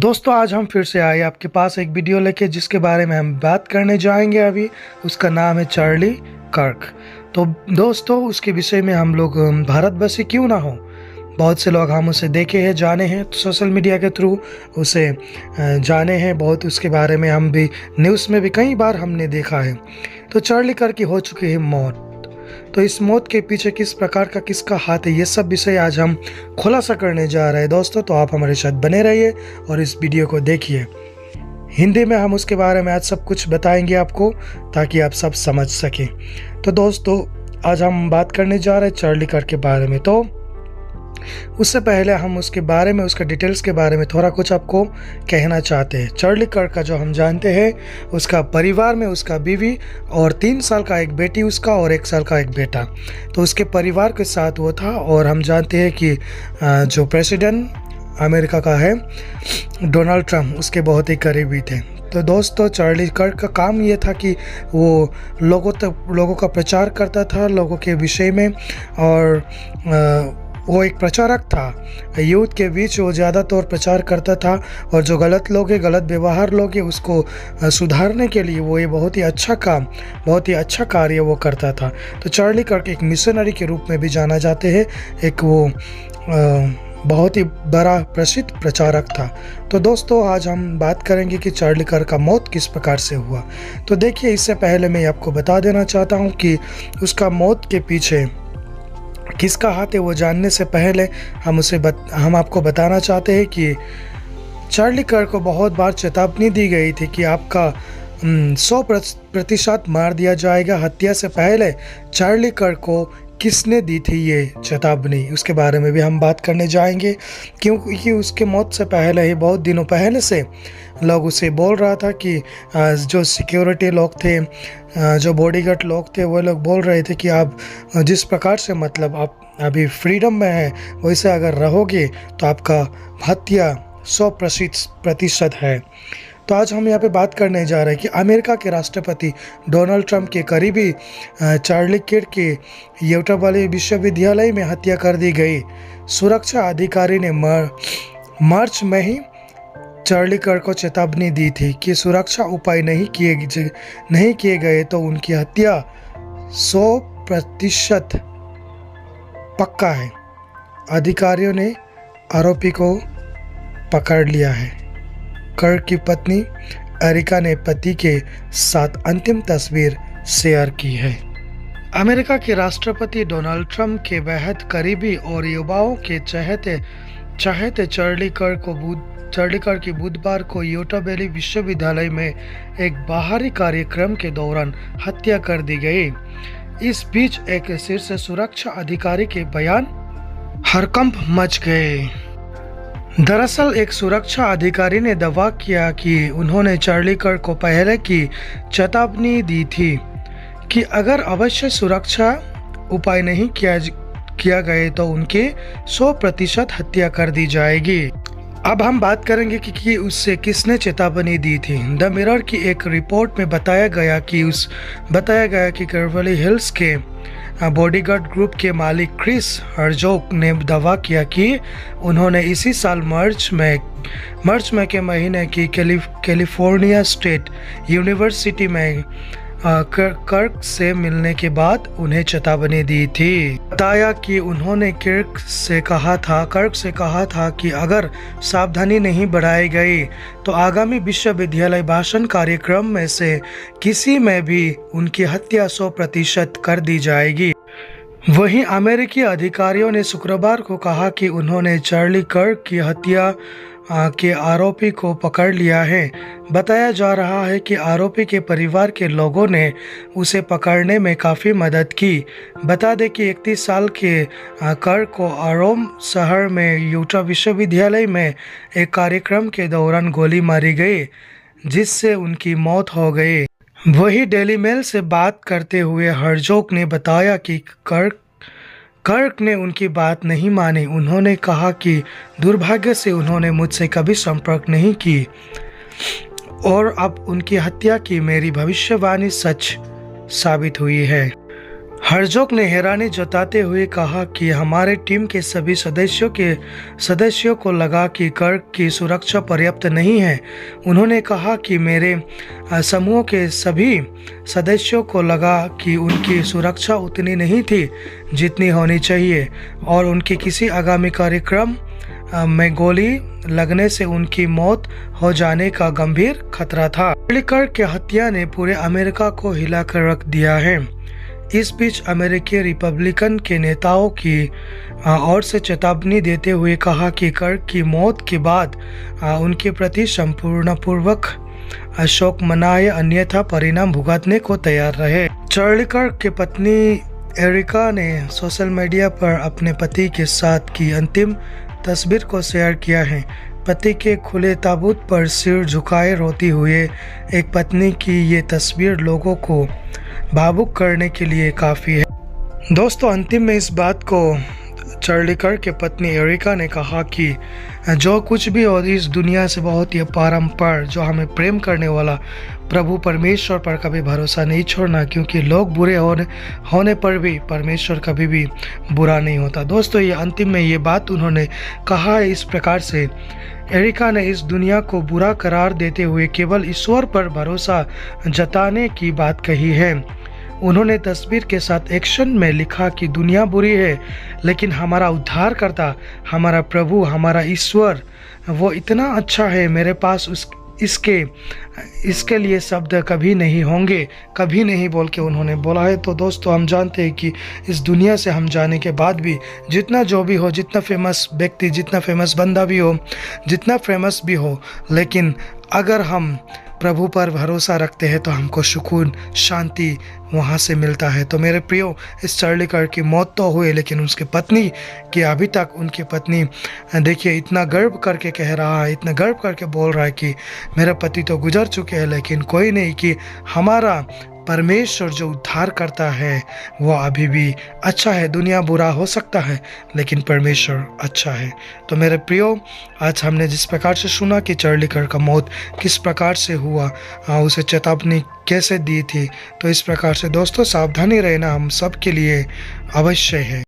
दोस्तों आज हम फिर से आए आपके पास एक वीडियो लेके जिसके बारे में हम बात करने जाएंगे अभी। उसका नाम है चार्ली कर्क। तो दोस्तों उसके विषय में हम लोग भारतवासी क्यों ना हो, बहुत से लोग हम उसे देखे हैं, जाने हैं, तो सोशल मीडिया के थ्रू उसे जाने हैं बहुत। उसके बारे में हम भी न्यूज़ में भी कई बार हमने देखा है। तो चार्ली कर्क की हो चुकी है मौत। तो इस मौत के पीछे किस प्रकार का किसका हाथ है, ये सब विषय आज हम खुलासा करने जा रहे हैं दोस्तों। तो आप हमारे साथ बने रहिए और इस वीडियो को देखिए। हिंदी में हम उसके बारे में आज सब कुछ बताएंगे आपको, ताकि आप सब समझ सकें। तो दोस्तों आज हम बात करने जा रहे हैं चार्ली कर्क के बारे में। तो उससे पहले हम उसके बारे में, उसका डिटेल्स के बारे में थोड़ा कुछ आपको कहना चाहते हैं। चार्ली कर्क का जो हम जानते हैं, उसका परिवार में उसका बीवी और 3 साल का एक बेटी उसका और 1 साल का एक बेटा। तो उसके परिवार के साथ वो था। और हम जानते हैं कि जो प्रेसिडेंट अमेरिका का है डोनाल्ड ट्रम्प, उसके बहुत ही करीबी थे। तो दोस्तों चार्ली कर्क का काम ये था कि वो लोगों का प्रचार करता था, लोगों के विषय में। और वो एक प्रचारक था, यूथ के बीच वो ज़्यादातर प्रचार करता था। और जो गलत लोग हैं, गलत व्यवहार लोग हैं, उसको सुधारने के लिए वो ये बहुत ही अच्छा काम, बहुत ही अच्छा कार्य वो करता था। तो चार्ली कर्क एक मिशनरी के रूप में भी जाना जाते हैं। एक वो बहुत ही बड़ा प्रसिद्ध प्रचारक था। तो दोस्तों आज हम बात करेंगे कि चार्ली कर्क का मौत किस प्रकार से हुआ। तो देखिए, इससे पहले मैं आपको बता देना चाहता हूँ कि उसका मौत के पीछे किसका हाथ है, वो जानने से पहले हम आपको बताना चाहते हैं कि चार्ली कर्क को बहुत बार चेतावनी दी गई थी कि आपका 100% मार दिया जाएगा। हत्या से पहले चार्ली कर्क को किसने दी थी ये चेतावनी, उसके बारे में भी हम बात करने जाएंगे। क्योंकि उसके मौत से पहले ही, बहुत दिनों पहले से लोग उसे बोल रहा था कि जो सिक्योरिटी लोग थे, जो बॉडीगार्ड लोग थे, वो लोग बोल रहे थे कि आप जिस प्रकार से, मतलब आप अभी फ्रीडम में है, वैसे अगर रहोगे तो आपका हत्या 100% है। तो आज हम यहाँ पे बात करने जा रहे हैं कि अमेरिका के राष्ट्रपति डोनाल्ड ट्रम्प के करीबी चार्ली कर्क के यूटा वाले विश्वविद्यालय में हत्या कर दी गई। सुरक्षा अधिकारी ने मार्च में ही चार्ली कर्क को चेतावनी दी थी कि सुरक्षा उपाय नहीं किए गए तो उनकी हत्या 100% पक्का है। अधिकारियों ने आरोपी को पकड़ लिया है। कर्क की पत्नी एरिका ने पति के साथ अंतिम तस्वीर शेयर की है। अमेरिका के राष्ट्रपति डोनाल्ड ट्रम्प के बेहद करीबी और युवाओं के चाहते चार्ली कर्क की बुधवार को यूटा वैली विश्वविद्यालय में एक बाहरी कार्यक्रम के दौरान हत्या कर दी गई। इस बीच एक शीर्ष सुरक्षा अधिकारी के बयान हड़कंप मच गए। दरअसल एक सुरक्षा अधिकारी ने दावा किया कि उन्होंने चार्ली कर्क को पहले की चेतावनी दी थी कि अगर अवश्य सुरक्षा उपाय नहीं किया गए तो उनके 100% हत्या कर दी जाएगी। अब हम बात करेंगे कि उससे किसने चेतावनी दी थी। द मिरर की एक रिपोर्ट में बताया गया कि कर्वली हिल्स के बॉडीगार्ड ग्रुप के मालिक क्रिस हर्जोग ने दावा किया कि उन्होंने इसी साल मार्च में के महीने की कैलिफोर्निया स्टेट यूनिवर्सिटी में कर्क से मिलने के बाद उन्हें चेतावनी दी थी। बताया कि उन्होंने कर्क से कहा था कि अगर सावधानी नहीं बढ़ाई गई तो आगामी विश्वविद्यालय भाषण कार्यक्रम में से किसी में भी उनकी हत्या 100% कर दी जाएगी। वहीं अमेरिकी अधिकारियों ने शुक्रवार को कहा कि उन्होंने चार्ली कर्क की हत्या के आरोपी को पकड़ लिया है। बताया जा रहा है कि आरोपी के परिवार के लोगों ने उसे पकड़ने में काफ़ी मदद की। बता दें कि 31 साल के कर्क को अरोम शहर में यूटा विश्वविद्यालय में एक कार्यक्रम के दौरान गोली मारी गई, जिससे उनकी मौत हो गई। वही डेली मेल से बात करते हुए हर्जोग ने बताया कि कर्क ने उनकी बात नहीं मानी। उन्होंने कहा कि दुर्भाग्य से उन्होंने मुझसे कभी संपर्क नहीं की और अब उनकी हत्या की मेरी भविष्यवाणी सच साबित हुई है। हर्जोग ने हैरानी जताते हुए कहा कि हमारे टीम के सभी सदस्यों को लगा कि कर्क की सुरक्षा पर्याप्त नहीं है। उन्होंने कहा कि मेरे समूह के सभी सदस्यों को लगा कि उनकी सुरक्षा उतनी नहीं थी जितनी होनी चाहिए और उनके किसी आगामी कार्यक्रम में गोली लगने से उनकी मौत हो जाने का गंभीर खतरा था। कर्क की हत्या ने पूरे अमेरिका को हिलाकर रख दिया है। इस बीच अमेरिकी रिपब्लिकन के नेताओं की ओर से चेतावनी देते हुए कहा कि कर्क की मौत के बाद उनके प्रति संपूर्णपूर्वक शोक मनाए, अन्यथा परिणाम भुगतने को तैयार रहे। चार्ली कर्क की पत्नी एरिका ने सोशल मीडिया पर अपने पति के साथ की अंतिम तस्वीर को शेयर किया है। पति के खुले ताबूत पर सिर झुकाए रोती हुए एक पत्नी की ये तस्वीर लोगों को भावुक करने के लिए काफ़ी है। दोस्तों, अंतिम में इस बात को चार्ली कर्क की पत्नी एरिका ने कहा कि जो कुछ भी हो इस दुनिया से बहुत ही पारंपर जो हमें प्रेम करने वाला प्रभु परमेश्वर पर कभी भरोसा नहीं छोड़ना, क्योंकि लोग बुरे होने पर भी परमेश्वर कभी भी बुरा नहीं होता। दोस्तों, ये अंतिम में ये बात उन्होंने कहा है इस प्रकार से। एरिका ने इस दुनिया को बुरा करार देते हुए केवल ईश्वर पर भरोसा जताने की बात कही है। उन्होंने तस्वीर के साथ एक्शन में लिखा कि दुनिया बुरी है, लेकिन हमारा उद्धारकर्ता, हमारा प्रभु, हमारा ईश्वर वो इतना अच्छा है, मेरे पास इसके लिए शब्द कभी नहीं होंगे, कभी नहीं बोल के उन्होंने बोला है। तो दोस्तों, हम जानते हैं कि इस दुनिया से हम जाने के बाद भी जितना जो भी हो, जितना फेमस व्यक्ति, जितना फेमस बंदा भी हो, जितना फेमस भी हो, लेकिन अगर हम प्रभु पर भरोसा रखते हैं तो हमको सुकून, शांति वहाँ से मिलता है। तो मेरे प्रियो, इस चार्ली कर्क की मौत तो हुई, लेकिन उसकी पत्नी की अभी तक उनकी पत्नी देखिए इतना गर्व करके कह रहा है, इतना गर्व करके बोल रहा है कि मेरे पति तो गुजर चुके हैं, लेकिन कोई नहीं, कि हमारा परमेश्वर जो उद्धार करता है वो अभी भी अच्छा है। दुनिया बुरा हो सकता है, लेकिन परमेश्वर अच्छा है। तो मेरे प्रियो, आज हमने जिस प्रकार से सुना कि चार्ली कर्क का मौत किस प्रकार से हुआ, उसे चेतावनी कैसे दी थी, तो इस प्रकार से दोस्तों सावधानी रहना हम सब के लिए अवश्य है।